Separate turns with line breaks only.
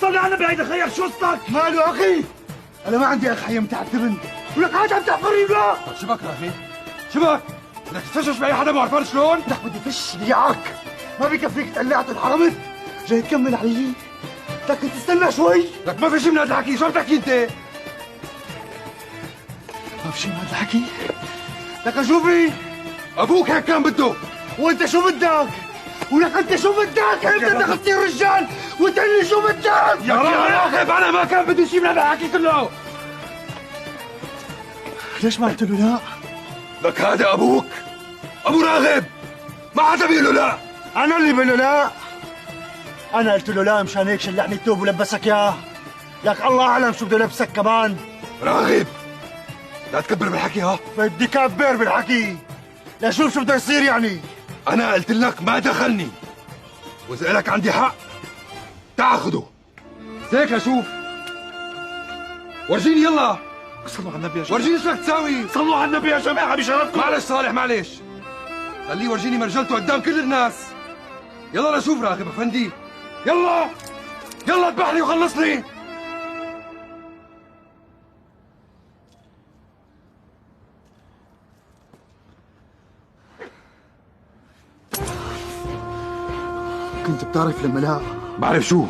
صلي على النبي هيدا خير شو قصتك؟
ماله اخي؟ انا ما عندي اخ حي متعتبن ولك قاعد عم تحفرني ولا؟
شبك يا اخي؟ شبك؟ بدك تفشش باي حدا ما عرفان شلون؟
لك بدي فش ليعك، ما بكفيك تقلعت وانحرمت، جاي تكمل علي؟ بدك تستنى شوي؟
لك ما في شي من هذا الحكي، شو عم تحكي انت؟
ما في شي من هذا الحكي؟ لك شوفي
ابوك هيك كان بده.
وانت شو بدك؟ ولك انت شو بدك؟ انت بدك تصير رجال وتقول لي شو بدك؟
يا راغب انا ما كان بدي شي من هذا الحكي كله.
ليش ما قلت له لا؟
لك هذا ابوك، ابو راغب، ما حدا بيقول له لا.
انا اللي بقول له لا. انا قلت له لا مشان هيك شلعني الثوب ولبسك اياه. لك الله اعلم شو بده يلبسك كمان.
راغب لا تكبر بالحكي ها.
بدي كبر بالحكي لشوف شو بده يصير يعني.
انا قلت لك ما دخلني، واذا لك عندي حق تاخده. هيك لشوف، ورجيني يلا.
صلوا على النبي يا جماعه.
ورجيني شو بدك تساوي.
صلوا على النبي يا جماعه بشرفكم.
معلش صالح معلش، خليه يورجيني مرجلته قدام كل الناس. يلا لشوف راغب افندي، يلا يلا اذبحني وخلصني.
كنت بتعرف لما لا
بعرف شو